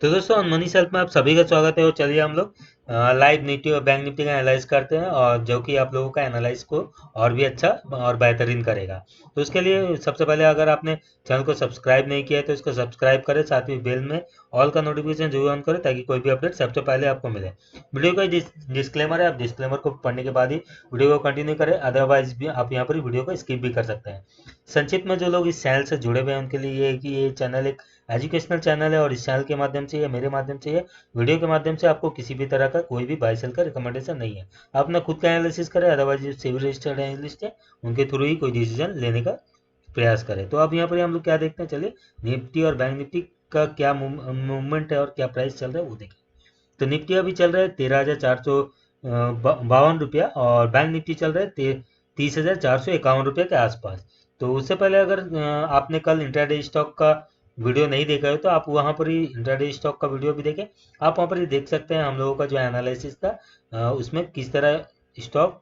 तो दोस्तों money self में आप सभी का स्वागत है। और चलिए हम लोग लाइव निफ्टी और बैंक निफ्टी का एनालाइज करते हैं, और जो कि आप लोगों का एनालाइज को और भी अच्छा और बेहतरीन करेगा। तो उसके लिए सबसे पहले अगर आपने चैनल को सब्सक्राइब नहीं किया है तो इसको सब्सक्राइब करें, साथ ही बेल में ऑल का नोटिफिकेशन जरूर ऑन करें ताकि कोई भी अपडेट सबसे पहले आपको मिले। वीडियो का डिस्क्लेमर है, आप डिस्क्लेमर को पढ़ने के बाद ही वीडियो को कंटिन्यू करें, अदरवाइज भी आप यहाँ पर वीडियो को स्किप भी कर सकते हैं। संक्षिप्त में जो लोग इस चैनल से जुड़े हुए हैं उनके लिए ये है कि ये चैनल एक एजुकेशनल चैनल है, और इस चैनल के माध्यम से या मेरे माध्यम से या वीडियो के माध्यम से आपको किसी भी तरह का कोई भी बाय सेल का रिकमेंडेशन नहीं है। आप अपना खुद का एनालिसिस करें, अदरवाइज जो सेबी रजिस्टर्ड एनालिस्ट है उनके थ्रू ही कोई डिसीजन लेने का प्रयास करें। तो अब यहाँ पर हम लोग क्या देखते हैं, चलिए निफ्टी और बैंक निफ्टी का क्या मूवमेंट है और क्या प्राइस चल रहा है वो देखें। तो निफ्टी अभी चल रहा है 13,452 रुपया, और बैंक निफ्टी चल रहा है 30,451 रुपये के आसपास। तो उससे पहले अगर आपने कल इंट्राडे स्टॉक का वीडियो नहीं देखा है तो आप वहाँ पर ही इंट्राडे स्टॉक का वीडियो भी देखें। आप वहाँ पर ही देख सकते हैं हम लोगों का जो एनालिसिस था, उसमें किस तरह स्टॉक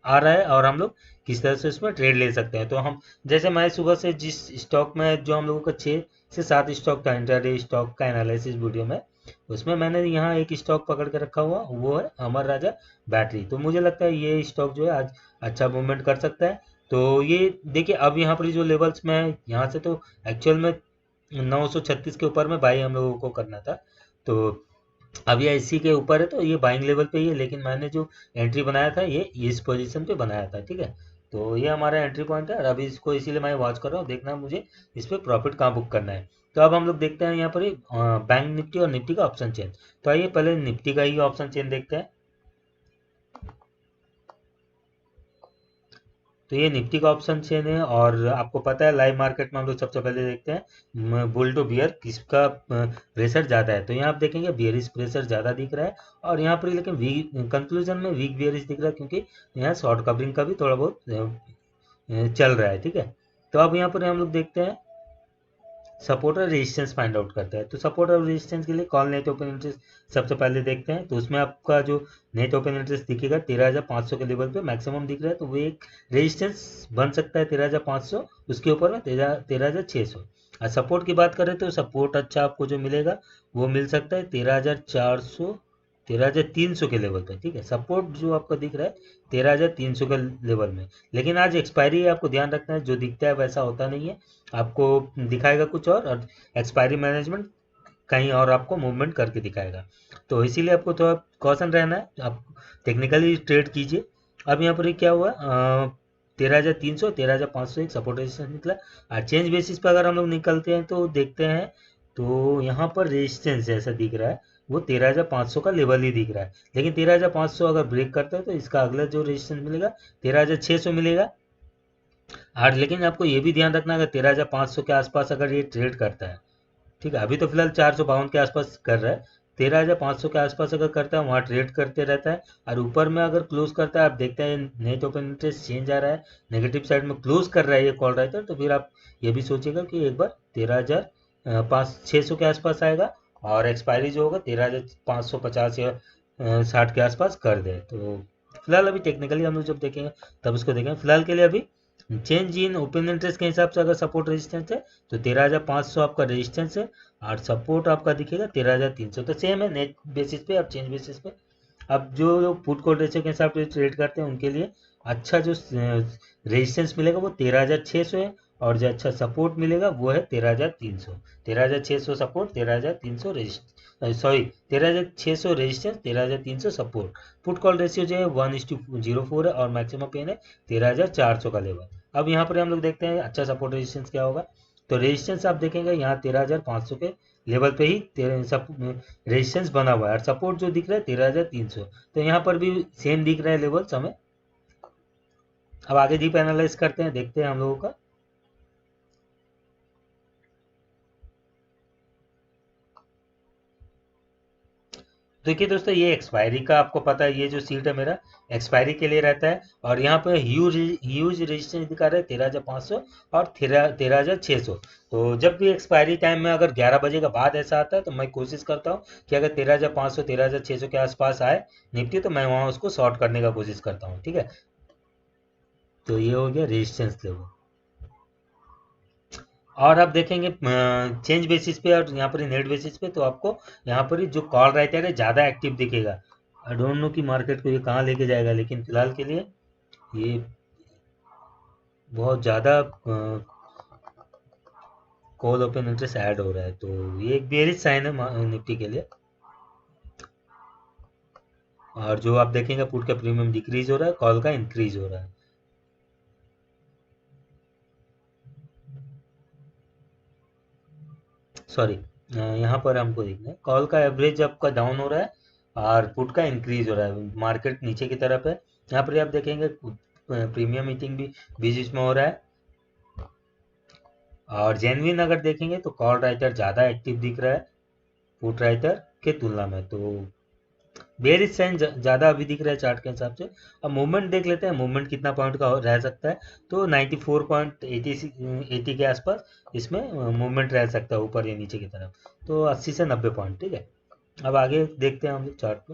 आ रहा है और हम लोग किस तरह से उसमें ट्रेड ले सकते हैं। तो हम जैसे मैं सुबह से जिस स्टॉक में जो हम लोगों का 6 से 7 स्टॉक था इंट्राडे स्टॉक का एनालिसिस वीडियो में, उसमें मैंने यहाँ एक स्टॉक पकड़ के रखा हुआ, वो है अमर राजा बैटरी। तो मुझे लगता है ये स्टॉक जो है आज अच्छा मूवमेंट कर सकता है। तो ये देखिए अब यहाँ पर जो लेवल्स में यहाँ से तो एक्चुअल में 936 के ऊपर में बाई हम लोगों को करना था। तो अब ये इसी के ऊपर है तो ये बाइंग लेवल पे ही है, लेकिन मैंने जो एंट्री बनाया था ये इस पोजीशन पे बनाया था, ठीक है। तो ये हमारा एंट्री पॉइंट है, और अभी इसको इसीलिए मैं वॉच कर रहा हूँ, देखना है मुझे इस पर प्रॉफिट कहाँ बुक करना है। तो अब हम लोग देखते हैं यहाँ पर बैंक निफ्टी और निफ्टी का ऑप्शन चेन। तो आइए पहले निफ्टी का ही ऑप्शन चेन देखते हैं। तो ये निफ्टी का ऑप्शन चेन है, और आपको पता है लाइव मार्केट में हम लोग सबसे पहले देखते हैं बुल टू बियर किसका प्रेशर ज़्यादा है। तो यहाँ आप देखेंगे बियरिश प्रेशर ज़्यादा दिख रहा है, और यहाँ पर लेकिन वीक कंक्लूजन में वीक बियरिश दिख रहा है, क्योंकि यहाँ शॉर्ट कवरिंग का भी थोड़ा बहुत चल रहा है, ठीक है। तो अब यहाँ पर हम लोग देखते हैं सपोर्ट और रेजिस्टेंस फाइंड आउट करता है। तो सपोर्ट और रेजिस्टेंस के लिए कॉल नेट ओपन इंटरेस्ट सबसे पहले देखते हैं। तो उसमें आपका जो नेट ओपन इंटरेस्ट दिखेगा 13,500 के लेवल पे मैक्सिमम दिख रहा है, तो वो एक रेजिस्टेंस बन सकता है 13,500। उसके ऊपर में 13,600। और सपोर्ट की बात करें तो सपोर्ट अच्छा आपको जो मिलेगा वो मिल सकता है 13,400, 13,300 के लेवल पे, ठीक है। सपोर्ट जो आपको दिख रहा है 13,300 के लेवल में, लेकिन आज एक्सपायरी है, आपको ध्यान रखना है, जो दिखता है वैसा होता नहीं है। आपको दिखाएगा कुछ और एक्सपायरी मैनेजमेंट कहीं और आपको मूवमेंट करके दिखाएगा। तो इसीलिए आपको थोड़ा कॉशन रहना है, आप टेक्निकली ट्रेड कीजिए। अब यहाँ पर क्या हुआ, 13,300 13,500 एक सपोर्ट रेजिस्टेंस निकला। और चेंज बेसिस पर अगर हम लोग निकलते हैं तो देखते हैं, तो यहाँ पर रेजिस्टेंस जैसा दिख रहा है वो 13,500 का लेवल ही दिख रहा है, लेकिन 13,500 अगर ब्रेक करता है तो इसका अगला जो रेजिस्टेंस मिलेगा 13,600 मिलेगा। और लेकिन आपको ये भी ध्यान रखना है, अगर 13,500 के आसपास अगर ये ट्रेड करता है, ठीक है, अभी तो फिलहाल 452 के आसपास कर रहा है, 13,500 के आसपास अगर करता है वहाँ ट्रेड करते रहता है, और ऊपर में अगर क्लोज करता है, आप देखते हैं नेट ओपन इंटरेस्ट चेंज आ रहा है, नेगेटिव साइड में क्लोज कर रहा है ये कॉल राइटर, तो फिर आप ये भी सोचिएगा कि एक बार 13,600 के आसपास आएगा, और एक्सपायरी जो होगा 13,550 या 60 के आसपास कर दे। तो फिलहाल अभी टेक्निकली हम लोग जब देखेंगे तब उसको देखेंगे। फिलहाल के लिए अभी चेंज इन ओपन इंटरेस्ट के हिसाब से अगर सपोर्ट रेजिस्टेंस है तो 13,500 आपका रेजिस्टेंस है, और सपोर्ट आपका दिखेगा 13,300। तो सेम है नेट बेसिस पे और चेंज बेसिस पे। अब जो लोग पुट कॉल रेशियो के हिसाब से ट्रेड करते हैं उनके लिए अच्छा जो रेजिस्टेंस मिलेगा वो 13,600 है, और जो अच्छा सपोर्ट मिलेगा वो है 13,300। 13,600 support, 13,300 resistance, sorry 13,600 resistance, 13,300 support. Put call ratio जो है 1:04 है, और मैक्सिमम पेन है 13,400 का लेवल। अब यहाँ पर हम लोग देखते हैं अच्छा सपोर्ट रेजिस्टेंस क्या होगा। तो रेजिस्टेंस आप देखेंगे यहाँ 13,500 के लेवल पे ही रेजिस्टेंस बना हुआ है, और सपोर्ट जो दिख रहा है 13,300। तो यहाँ पर भी सेम दिख रहा है लेवल्स हमें। अब आगे डीप एनालाइज करते हैं, देखते हैं हम लोगों का। देखिए दोस्तों ये एक्सपायरी का आपको पता है, ये जो सीट है मेरा एक्सपायरी के लिए रहता है, और यहाँ पे ह्यूज ह्यूज रेजिस्टेंस दिखा रहा है 13,500 और 13,600। तो जब भी एक्सपायरी टाइम में अगर 11 बजे के बाद ऐसा आता है तो मैं कोशिश करता हूँ कि अगर 13,500 13,600 के आसपास आए निफ्टी तो मैं वहाँ उसको शॉर्ट करने का कोशिश करता हूँ, ठीक है। तो ये हो गया रेजिस्टेंस लेवल। और आप देखेंगे चेंज बेसिस पे और यहाँ पर नेट बेसिस पे, तो आपको यहाँ पर ही जो कॉल राइटर है ज़्यादा एक्टिव दिखेगा। आई डोंट नो कि मार्केट को ये कहाँ लेके जाएगा, लेकिन फिलहाल के लिए ये बहुत ज़्यादा कॉल ओपन इंटरेस्ट ऐड हो रहा है, तो ये एक बेरिश साइन है निफ्टी के लिए। और जो आप देखेंगे पुट का प्रीमियम डिक्रीज हो रहा है, कॉल का इंक्रीज हो रहा है। सॉरी, यहाँ पर हमको देखना है कॉल का एवरेज आपका डाउन हो रहा है और पुट का इंक्रीज हो रहा है, मार्केट नीचे की तरफ है। यहाँ पर आप देखेंगे प्रीमियम मीटिंग भी बीच बीच में हो रहा है। और जेन्युइन अगर देखेंगे तो कॉल राइटर ज़्यादा एक्टिव दिख रहा है पुट राइटर के तुलना में, तो बेयरिश साइन ज़्यादा अभी दिख रहा है चार्ट के हिसाब से। अब मूवमेंट देख लेते हैं, मूवमेंट कितना पॉइंट का रह सकता है। तो 94.80 के आसपास इसमें मूवमेंट रह सकता है, ऊपर या नीचे की तरफ, तो 80 से 90 पॉइंट, ठीक है। अब आगे देखते हैं हम लोग चार्ट पे।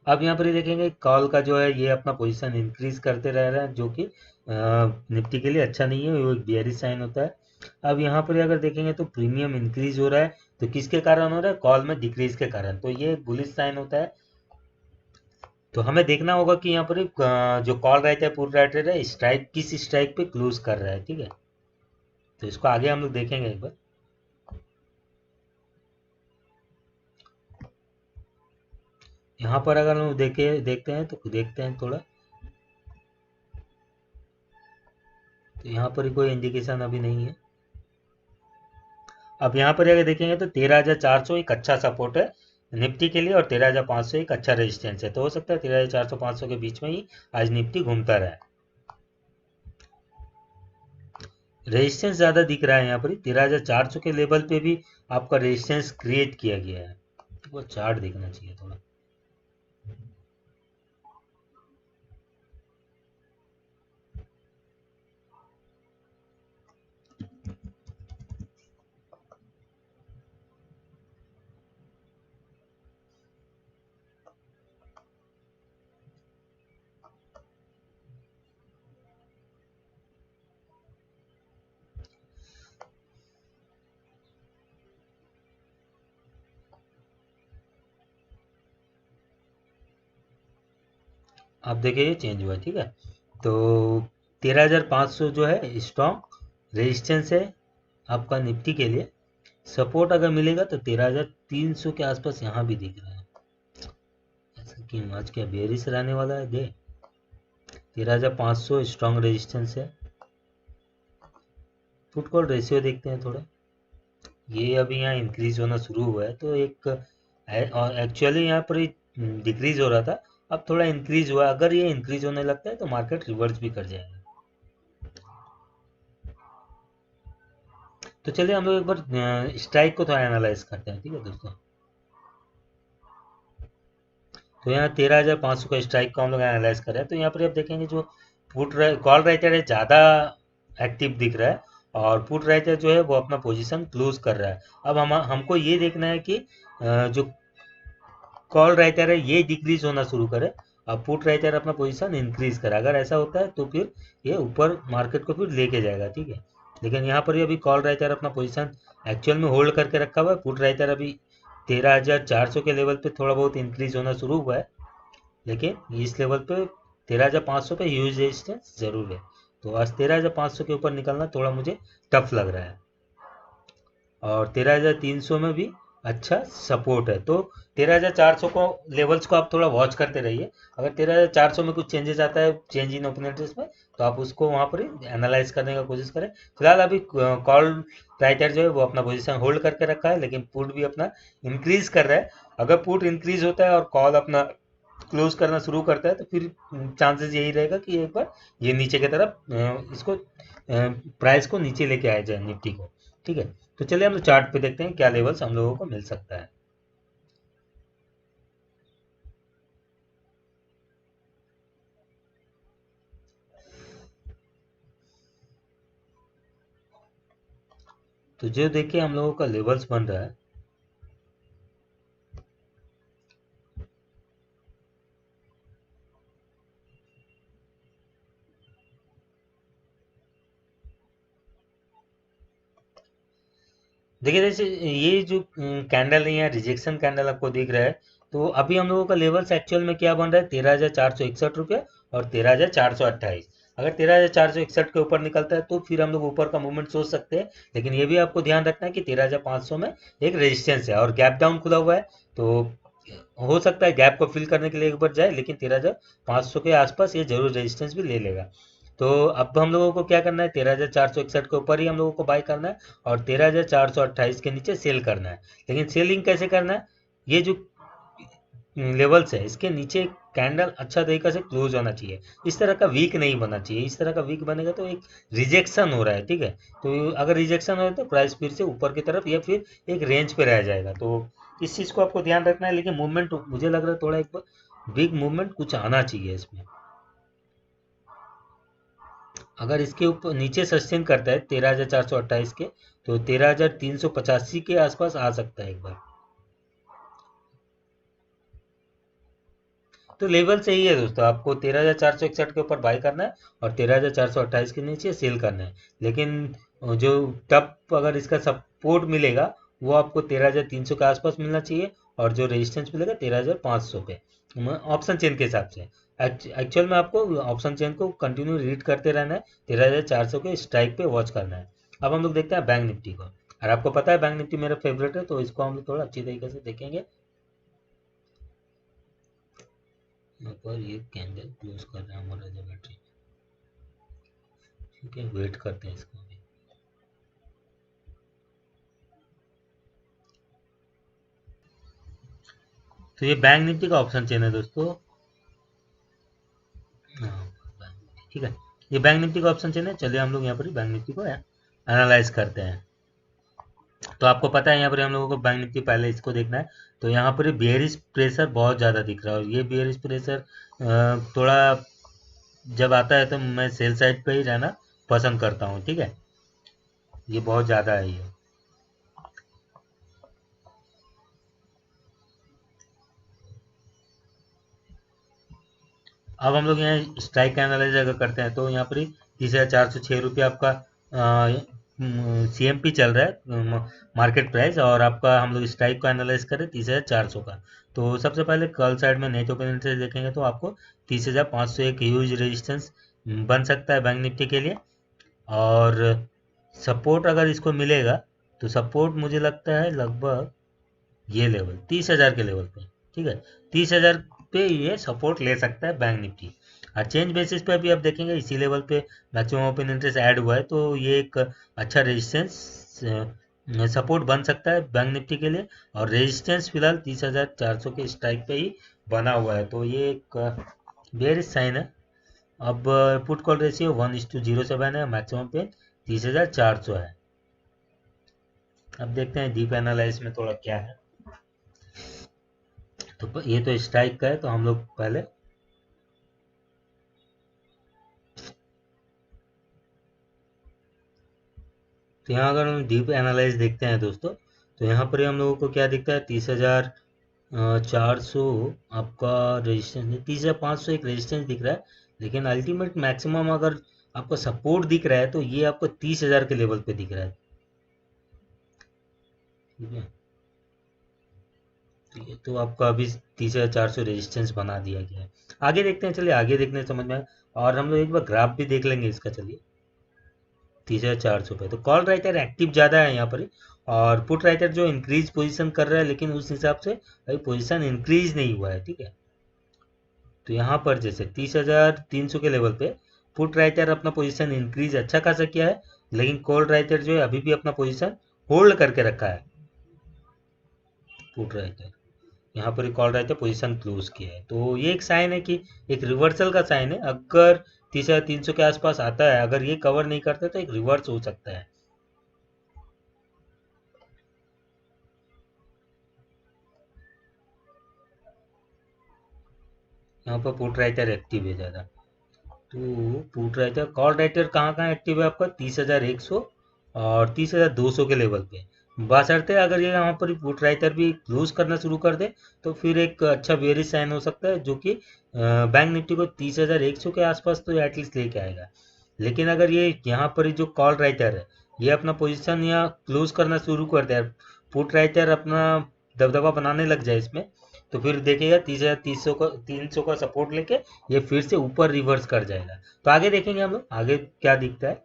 अब यहाँ पर ये देखेंगे कॉल का जो है ये अपना पोजीशन इंक्रीज करते रह रहा है, जो कि निफ्टी के लिए अच्छा नहीं है, वो एक बेयरिश साइन होता है। अब यहाँ पर अगर देखेंगे तो प्रीमियम इंक्रीज हो रहा है, तो किसके कारण हो रहा है, कॉल में डिक्रीज के कारण, तो ये बुलिश साइन होता है। तो हमें देखना होगा कि यहाँ पर जो कॉल राइटर है पुट राइटर है, स्ट्राइक किस स्ट्राइक पे क्लोज कर रहा है, ठीक है। तो इसको आगे हम लोग देखेंगे एक बार। यहाँ पर अगर हम देखते हैं तो देखते हैं थोड़ा, तो यहाँ पर कोई इंडिकेशन अभी नहीं है। अब यहाँ पर अगर देखेंगे तो 13,400 एक अच्छा सपोर्ट है निफ्टी के लिए, और 13,500 एक अच्छा रेजिस्टेंस है, तो हो सकता है 13,400 500 के बीच में ही आज निफ्टी घूमता रहा है। रेजिस्टेंस ज़्यादा दिख रहा है यहाँ पर, 13,400 के लेवल पे भी आपका रेजिस्टेंस क्रिएट किया गया है। वो चार्ट देखना चाहिए थोड़ा। आप देखिए ये चेंज हुआ है, ठीक है। तो 13,500 जो है स्ट्रॉन्ग रेजिस्टेंस है आपका निफ्टी के लिए। सपोर्ट अगर मिलेगा तो 13,300 के आसपास यहाँ भी दिख रहा है। ऐसा कि आज क्या बेरिश रहने वाला है दे। 13,500 स्ट्रॉन्ग रेजिस्टेंस है। पुट कॉल रेशियो देखते हैं थोड़ा, ये अभी यहाँ इंक्रीज होना शुरू हुआ है, तो एक एक्चुअली यहाँ पर डिक्रीज हो रहा था, अब थोड़ा इंक्रीज हुआ, अगर ये इंक्रीज होने लगता है तो मार्केट रिवर्स भी कर जाएगा। तो चलिए हम लोग एक बार स्ट्राइक को थोड़ा एनालाइज करते हैं, ठीक है दोस्तों। तो यहाँ 13,500 का स्ट्राइक को हम लोग एनालाइज कर रहे हैं, तो यहाँ पर आप देखेंगे जो कॉल राइटर है ज़्यादा एक्टिव दिख रहा है, और पुट राइटर जो है वो अपना पोजीशन क्लोज कर रहा है। अब हमको ये देखना है कि जो कॉल राइटर है ये डिक्रीज होना शुरू करे, अब पुट राइटर अपना पोजीशन इंक्रीज करे। अगर ऐसा होता है तो फिर ये ऊपर मार्केट को फिर लेके जाएगा, ठीक है। लेकिन यहाँ पर ये अभी कॉल राइटर अपना पोजीशन एक्चुअल में होल्ड करके रखा हुआ है, पुट राइटर अभी 13,400 के लेवल पे थोड़ा बहुत इंक्रीज होना शुरू हुआ है, लेकिन इस लेवल पे 13,500 पे ह्यूज रेजिस्टेंस जरूर है। तो आज 13,500 के ऊपर निकलना थोड़ा मुझे टफ लग रहा है, और 13,300 में भी अच्छा सपोर्ट है, तो 13,400 को लेवल्स को आप थोड़ा वॉच करते रहिए। अगर 13,400 में कुछ चेंजेस आता है, चेंज इन ओपन इंटरेस्ट में, तो आप उसको वहाँ पर ही एनालाइज करने का कोशिश करें। फिलहाल अभी कॉल राइटर जो है वो अपना पोजीशन होल्ड करके रखा है, लेकिन पुट भी अपना इंक्रीज कर रहा है। अगर पुट इंक्रीज होता है और कॉल अपना क्लोज करना शुरू करता है, तो फिर चांसेस यही रहेगा कि एक बार ये नीचे की तरफ इसको प्राइस को नीचे लेके आया जाए निफ्टी को, ठीक है। तो चलिए हम लोग चार्ट पे देखते हैं क्या लेवल्स हम लोगों को मिल सकता है। तो जो देखिए हम लोगों का लेवल्स बन रहा है, देखिए जैसे ये जो कैंडल है, यहाँ रिजेक्शन कैंडल आपको दिख रहा है, तो अभी हम लोगों का लेवल्स एक्चुअल में क्या बन रहा है, 13,461 रुपये और 13,428। अगर 13,461 के ऊपर निकलता है तो फिर हम लोग ऊपर का मूवमेंट सोच सकते हैं, लेकिन ये भी आपको ध्यान रखना है कि 13,500 में एक रेजिस्टेंस है और गैप डाउन खुला हुआ है, तो हो सकता है गैप को फिल करने के लिए एक बार जाए, लेकिन 13,500 के आसपास ये जरूर रेजिस्टेंस भी ले लेगा। तो अब हम लोगों को क्या करना है, 13,461 के ऊपर ही हम लोगों को बाय करना है और 13,428 के नीचे सेल करना है। लेकिन सेलिंग कैसे करना है, ये जो लेवल्स है इसके नीचे कैंडल अच्छा तरीका से क्लोज होना चाहिए, इस तरह का वीक नहीं बनना चाहिए। इस तरह का वीक बनेगा तो एक रिजेक्शन हो रहा है, ठीक है। तो अगर रिजेक्शन हो तो प्राइस फिर से ऊपर की तरफ या फिर एक रेंज पे रह जाएगा, तो इस चीज़ को आपको ध्यान रखना है। लेकिन मूवमेंट मुझे लग रहा है थोड़ा एक बार बिग मूवमेंट कुछ आना चाहिए इसमें। अगर इसके ऊपर नीचे सस्टेन करता है 13,428 के, तो 13,385 के आसपास आ सकता है एक बार। तो लेवल सही है दोस्तों, आपको 13,461 के ऊपर बाय करना है और 13,428 के नीचे सेल करना है। लेकिन जो टप अगर इसका सपोर्ट मिलेगा वो आपको 13,300 के आसपास मिलना चाहिए और जो रेजिस्टेंस मिलेगा 13,500 पे, ऑप्शन चेन के हिसाब से। एक्चुअल में आपको ऑप्शन चेन को कंटिन्यू रीड करते रहना है, 13,400 के स्ट्राइक पे वॉच करना है। अब हम लोग देखते हैं बैंक निफ्टी को, और आपको पता है बैंक निफ्टी मेरा फेवरेट है, तो इसको हम लोग थोड़ा अच्छी तरीके से देखेंगे। यहाँ पर ये कैंडल क्लोज कर रहा है हमारा ज्योमेट्री, ठीक है, वेट करते हैं इसको भी। तो ये बैंक निफ्टी का ऑप्शन चेन है दोस्तों। हाँ, ठीक है, ये बैंक निफ्टी का ऑप्शन चेन है। चलिए हम लोग यहाँ पर बैंक निफ्टी को एनालाइज करते हैं। तो आपको पता है यहाँ पर हम लोगों को बैंक निफ्टी पहले इसको देखना है। तो यहाँ पर बेयरिश प्रेशर बहुत ज़्यादा दिख रहा है और ये बेयरिश प्रेशर थोड़ा जब आता है तो मैं सेल साइड पे ही रहना पसंद करता हूँ, ठीक है। ये बहुत ज़्यादा है ये। अब हम लोग यहाँ स्ट्राइक एनालाइज अगर करते हैं तो यहाँ पर ही 30,406 रुपये आपका CMP चल रहा है, मार्केट प्राइस, और आपका हम लोग स्ट्राइक को एनालाइज करें 30,400 का। तो सबसे पहले कल साइड में नेट ओपन इंटरेस्ट देखेंगे तो आपको 30,500 एक ह्यूज रेजिस्टेंस बन सकता है बैंक निफ्टी के लिए। और सपोर्ट अगर इसको मिलेगा तो सपोर्ट मुझे लगता है लगभग ये लेवल 30,000 के लेवल पे, ठीक है। 30,000 पे ये सपोर्ट ले सकता है बैंक निफ्टी। और चेंज बेसिस पे अभी आप देखेंगे इसी लेवल पे मैक्सिमम ओपन इंटरेस्ट ऐड हुआ है, तो ये एक अच्छा रेजिस्टेंस सपोर्ट बन सकता है बैंक निफ्टी के लिए। और रेजिस्टेंस फिलहाल 30,400 के स्ट्राइक पे ही बना हुआ है, तो ये एक बेयरिश साइन है। अब पुट कॉल रेशियो 1:07 है, मैक्सिमम पे 30,400 है। अब देखते हैं डीप एनालाइज में थोड़ा क्या है। तो ये तो स्ट्राइक का है, तो हम लोग पहले तो यहाँ अगर हम डीप एनालाइज देखते हैं दोस्तों, तो यहाँ पर हम लोगों को क्या दिखता है, 30,400 आपका रेजिस्टेंस, 30,500 एक रेजिस्टेंस दिख रहा है। लेकिन अल्टीमेट मैक्सिमम अगर आपको सपोर्ट दिख रहा है तो ये आपको 30,000 के लेवल पे दिख रहा है, ठीक है। ठीक है, तो आपका अभी 30,400 रेजिस्टेंस बना दिया गया है। आगे देखते हैं, चलिए आगे देखने समझ में आए। और हम लोग एक बार ग्राफ भी देख लेंगे इसका, चलिए 30,400 पे तो कॉल राइटर एक्टिव ज़्यादा है यहाँ पर ही, और पुट राइटर जो इंक्रीज पोजीशन कर रहा है, लेकिन उस हिसाब से अभी पोजीशन इंक्रीज नहीं हुआ है, ठीक है। तो यहाँ पर जैसे 30,300 के लेवल पे पुट राइटर अपना पोजीशन इंक्रीज अच्छा खासा किया है, लेकिन कॉल राइटर जो है अभी भी अपना पोजीशन होल्ड करके रखा है। पुट राइटर यहाँ पर कॉल रहे थे पोजीशन क्लोज किया है, तो ये एक साइन है कि एक रिवर्सल का साइन है। अगर 30,300 के आसपास आता है, अगर ये कवर नहीं करता तो एक रिवर्स हो सकता है। यहाँ पर पुट राइटर एक्टिव है ज़्यादा, तो पुट राइटर कॉल राइटर कहाँ कहाँ एक्टिव है आपका, 30,100 और 30,200 के लेवल पे। बशर्ते अगर ये यहाँ पर पुट राइटर भी क्लोज करना शुरू कर दे तो फिर एक अच्छा बेयरिश साइन हो सकता है, जो कि बैंक निफ्टी को 30,100 के आसपास तो एटलीस्ट लेके आएगा। लेकिन अगर ये यहाँ पर जो कॉल राइटर है ये अपना पोजीशन यहाँ क्लोज करना शुरू कर दे, पुट राइटर अपना दबदबा बनाने लग जाए इसमें, तो फिर देखेगा 300 का सपोर्ट लेके ये फिर से ऊपर रिवर्स कर जाएगा। तो आगे देखेंगे हम लोग आगे क्या दिखता है।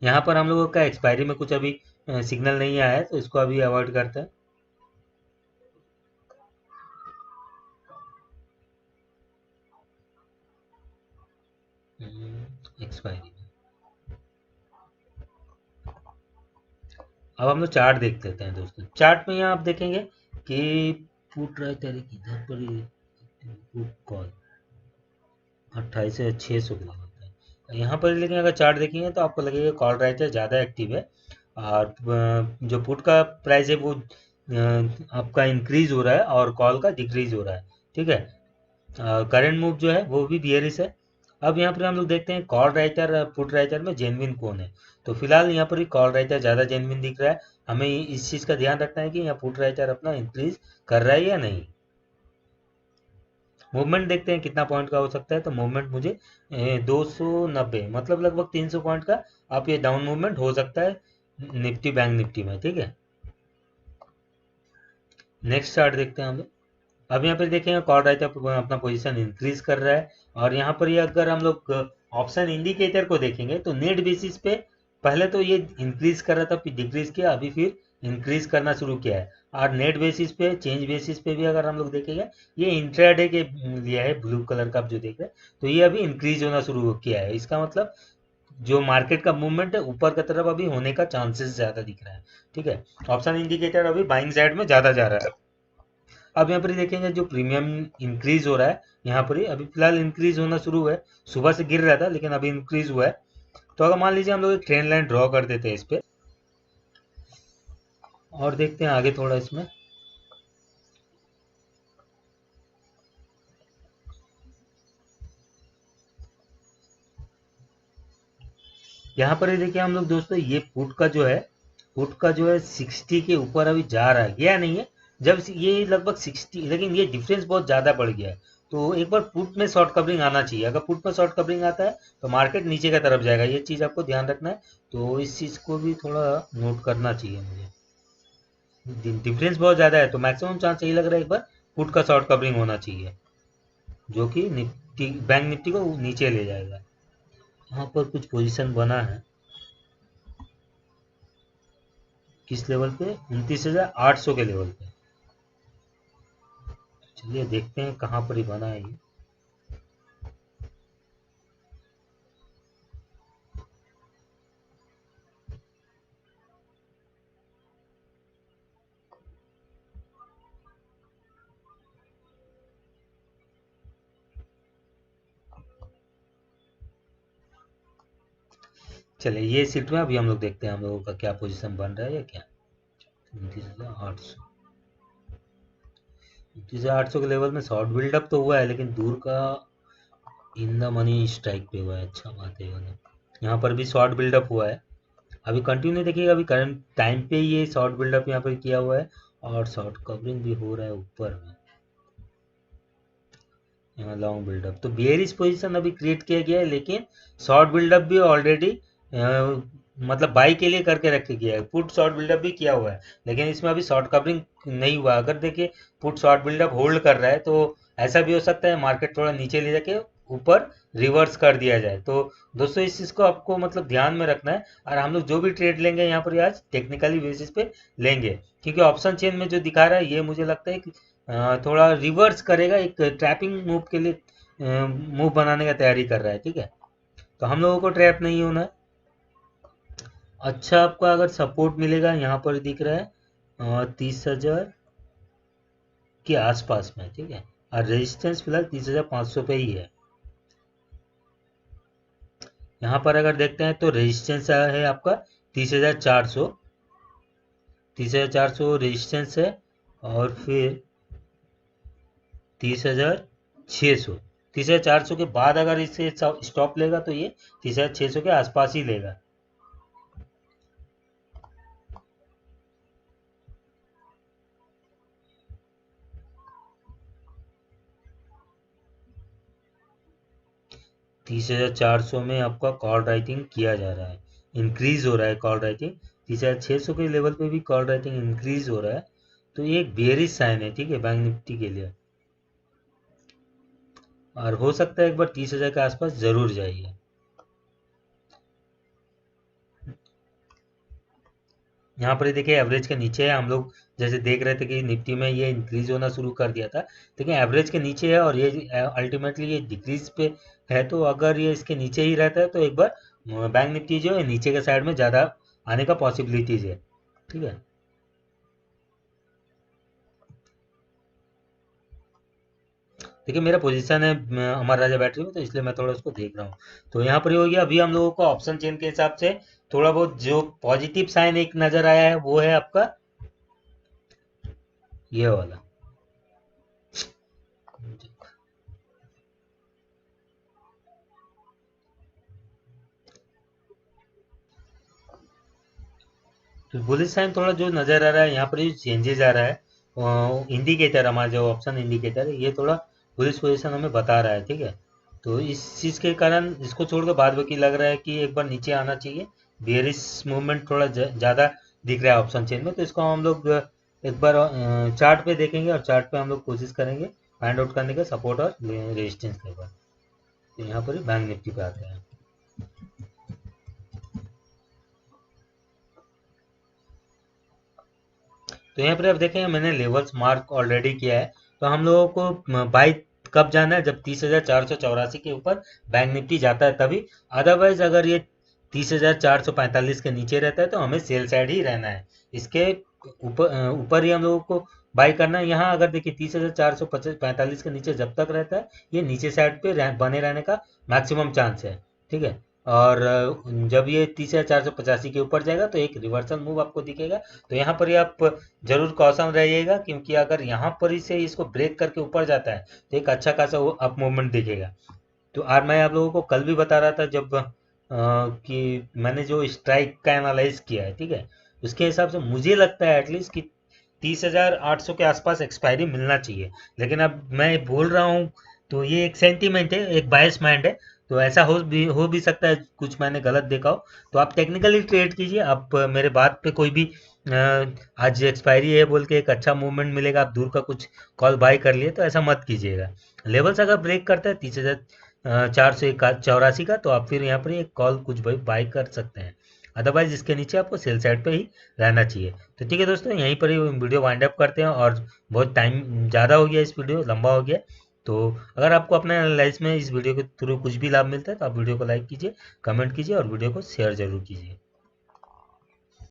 यहाँ पर हम लोगों का एक्सपायरी में कुछ अभी सिग्नल नहीं आया है, तो इसको अभी अवॉइड करते हैं। एक्सपायरी, अब हम लोग चार्ट देख लेते हैं दोस्तों। चार्ट में यहाँ आप देखेंगे कि पुट राइटर इधर पर पुट कॉल 28 से 600 के लिए होता है यहाँ पर, लेकिन अगर चार्ट देखेंगे तो आपको लगेगा कॉल राइटर ज़्यादा एक्टिव है, और जो पुट का प्राइस है वो आपका इंक्रीज हो रहा है और कॉल का डिक्रीज हो रहा है। ठीक है, करंट मूव जो है वो भी बियरिश है। अब यहाँ पर हम लोग देखते हैं कॉल राइटर और पुट राइटर में जेन्युइन कौन है। तो फिलहाल यहाँ पर भी कॉल राइटर ज़्यादा जेन्युइन दिख रहा है। हमें इस चीज़ का ध्यान रखना है कि यहाँ पुट राइटर अपना इंक्रीज कर रहा है या नहीं। मूवमेंट देखते हैं कितना पॉइंट का हो सकता है। तो मूवमेंट मुझे 290 मतलब लगभग 300 पॉइंट का आप ये डाउन मूवमेंट हो सकता है निफ्टी बैंक निफ्टी में। ठीक है, नेक्स्ट चार्ट देखते हैं हम लोग। अब यहाँ पे देखेंगे कॉल राइटर अपना पोजीशन इंक्रीज कर रहा है, और यहाँ पर ये अगर हम लोग ऑप्शन इंडिकेटर को देखेंगे तो नेट बेसिस पे पहले तो ये इंक्रीज कर रहा था, फिर डिक्रीज किया, अभी फिर इंक्रीज करना शुरू किया है। और नेट बेसिस पे चेंज बेसिस पे भी अगर हम लोग देखेंगे, ये इंट्राडे के लिए है, ब्लू कलर का आप जो देख रहे हैं, तो ये अभी इंक्रीज होना शुरू किया है। इसका मतलब जो मार्केट का मूवमेंट है ऊपर की तरफ अभी होने का चांसेस ज्यादा दिख रहा है। ठीक है, ऑप्शन इंडिकेटर अभी बाइंग साइड में ज्यादा जा रहा है। अब यहाँ पर देखेंगे जो प्रीमियम इंक्रीज हो रहा है, यहाँ पर अभी फिलहाल इंक्रीज होना शुरू हुआ है। सुबह से गिर रहा था लेकिन अभी इंक्रीज हुआ है। तो अगर मान लीजिए हम लोग एक ट्रेंड लाइन ड्रॉ कर देते हैं इस पे, और देखते हैं आगे थोड़ा इसमें। यहाँ पर ये देखिए हम लोग दोस्तों, ये पुट का जो है 60 के ऊपर अभी जा रहा है, गया नहीं है। जब ये लगभग 60, लेकिन ये डिफरेंस बहुत ज़्यादा बढ़ गया है। तो एक बार पुट में शॉर्ट कवरिंग आना चाहिए। अगर पुट में शॉर्ट कवरिंग आता है तो मार्केट नीचे की तरफ जाएगा, ये चीज़ आपको ध्यान रखना है। तो इस चीज़ को भी थोड़ा नोट करना चाहिए मुझे। डिफरेंस बहुत ज़्यादा है, तो मैक्सिमम चांस यही लग रहा है एक बार पुट का शॉर्ट कवरिंग होना चाहिए, जो कि निफ्टी बैंक निफ्टी को नीचे ले जाएगा। यहाँ पर कुछ पोजीशन बना है, किस लेवल पे, 29,800 के लेवल पे। चलिए देखते हैं कहाँ पर ही बना है ये। चलिए ये सीट में अभी हम लोग देखते हैं हम लोगों का क्या पोजीशन बन रहा है या क्या। 29,800, 29,800 के लेवल में शॉर्ट बिल्डअप तो हुआ है, लेकिन दूर का इन द मनी स्ट्राइक पे हुआ है। अच्छा बात है, यहाँ पर भी शॉर्ट बिल्डअप हुआ है। अभी कंटिन्यू देखिएगा, अभी करंट टाइम पे ये शॉर्ट बिल्डअप यहाँ पर किया हुआ है, और शॉर्ट कवरिंग भी हो रहा है ऊपर में, यहाँ लॉन्ग बिल्डअप। तो बेयरिश पोजीशन अभी क्रिएट किया गया है, लेकिन शॉर्ट बिल्डअप भी ऑलरेडी मतलब बाई के लिए करके रखे गया है। पुट शॉर्ट बिल्डअप भी किया हुआ है, लेकिन इसमें अभी शॉर्ट कवरिंग नहीं हुआ। अगर देखिए पुट शॉर्ट बिल्डअप होल्ड कर रहा है, तो ऐसा भी हो सकता है मार्केट थोड़ा नीचे ले जाके ऊपर रिवर्स कर दिया जाए। तो दोस्तों इस चीज़ को आपको मतलब ध्यान में रखना है, और हम लोग जो भी ट्रेड लेंगे यहाँ पर आज टेक्निकली बेसिस पे लेंगे, क्योंकि ऑप्शन चेन में जो दिखा रहा है ये मुझे लगता है कि थोड़ा रिवर्स करेगा, एक ट्रैपिंग मूव के लिए मूव बनाने का तैयारी कर रहा है। ठीक है, तो हम लोगों को ट्रैप नहीं होना है। अच्छा, आपका अगर सपोर्ट मिलेगा यहाँ पर दिख रहा है 30,000 के आसपास में। ठीक है, और रेजिस्टेंस फिलहाल 30,500 पे ही है। यहाँ पर अगर देखते हैं तो रेजिस्टेंस है आपका 30,400, 30,400 रेजिस्टेंस है, और फिर 30,600, 30,400 के बाद अगर इसे स्टॉप लेगा तो ये 30,600 के आसपास ही लेगा। तीस हजार चार सौ में आपका कॉल राइटिंग किया जा रहा है। इंक्रीज हो रहा है कॉल राइटिंग, 3600 के लेवल पे भी कॉल राइटिंग इंक्रीज हो रहा है, तो ये एक बेयरिश साइन है, ठीक है, बैंक निफ्टी के लिए। और हो सकता है एक बार 30,000 के आसपास जरूर जाइए। यहाँ पर ये देखिए एवरेज के नीचे है, हम लोग जैसे देख रहे थे कि निफ्टी में ये इंक्रीज होना शुरू कर दिया था, लेकिन एवरेज के नीचे है और ये अल्टीमेटली ये डिक्रीज पे है। तो अगर ये इसके नीचे ही रहता है तो एक बार बैंक निफ्टी जो है नीचे के साइड में ज़्यादा आने का पॉसिबिलिटीज है, ठीक है। देखिए मेरा पोजीशन है अमर राजा बैटरी में, तो इसलिए मैं थोड़ा उसको देख रहा हूँ। तो यहाँ पर ये हो गया। अभी हम लोगों को ऑप्शन चेन के हिसाब से थोड़ा बहुत जो पॉजिटिव साइन एक नज़र आया है वो है आपका ये वाला। तो बुलिश साइन थोड़ा जो नज़र आ रहा है यहाँ पर जो चेंजेस आ रहा है इंडिकेटर, हमारा जो ऑप्शन इंडिकेटर है ये थोड़ा बुलिश पोजीशन हमें बता रहा है, ठीक है। तो इस चीज़ के कारण इसको छोड़ के बाद बाकी लग रहा है कि एक बार नीचे आना चाहिए। बेयरिश मूवमेंट थोड़ा ज़्यादा दिख रहा है ऑप्शन चेन में, तो इसको हम लोग एक बार चार्ट पे देखेंगे और चार्ट पे हम लोग कोशिश करेंगे फाइंड आउट करने का सपोर्ट और रेजिस्टेंस के बाद। तो यहाँ पर बैंक निफ्टी पे आते हैं। तो यहाँ पर आप देखें मैंने लेवल्स मार्क ऑलरेडी किया है। तो हम लोगों को बाई कब जाना है, जब 30,484 के ऊपर बैंक निफ्टी जाता है तभी। अदरवाइज अगर ये 30,445 के नीचे रहता है तो हमें सेल साइड ही रहना है। इसके ऊपर ही हम लोगों को बाई करना है। यहाँ अगर देखिए 30,445 के नीचे जब तक रहता है ये नीचे साइड पे बने रहने का मैक्सिमम चांस है, ठीक है। और जब ये 30,485 के ऊपर जाएगा तो एक रिवर्सल मूव आपको दिखेगा। तो यहाँ पर ही आप जरूर कॉशन रहिएगा, क्योंकि अगर यहाँ पर ही से इसको ब्रेक करके ऊपर जाता है तो एक अच्छा खासा वो अप मूवमेंट दिखेगा। तो आज मैं आप लोगों को कल भी बता रहा था जब कि मैंने जो स्ट्राइक का एनालाइज किया है, ठीक है, उसके हिसाब से मुझे लगता है एटलीस्ट कि 30,800 के आसपास एक्सपायरी मिलना चाहिए। लेकिन अब मैं बोल रहा हूँ तो ये एक सेंटीमेंट है, एक बायस माइंड है। तो ऐसा हो भी सकता है कुछ मैंने गलत देखा हो। तो आप टेक्निकली ट्रेड कीजिए। आप मेरे बात पे कोई भी आज एक्सपायरी है बोल के एक अच्छा मूवमेंट मिलेगा आप दूर का कुछ कॉल बाय कर लिए, तो ऐसा मत कीजिएगा। लेवल्स अगर ब्रेक करता है 30,484 का, तो आप फिर यहाँ पर एक कॉल कुछ भाई बाय कर सकते हैं। अदरवाइज इसके नीचे आपको सेल साइड पे ही रहना चाहिए। तो ठीक है दोस्तों, यहीं पर ही वीडियो वाइंड अप करते हैं, और बहुत टाइम ज़्यादा हो गया, इस वीडियो लंबा हो गया। तो अगर आपको अपने एनालिसिस में इस वीडियो के थ्रू कुछ भी लाभ मिलता है तो आप वीडियो को लाइक कीजिए, कमेंट कीजिए और वीडियो को शेयर जरूर कीजिए।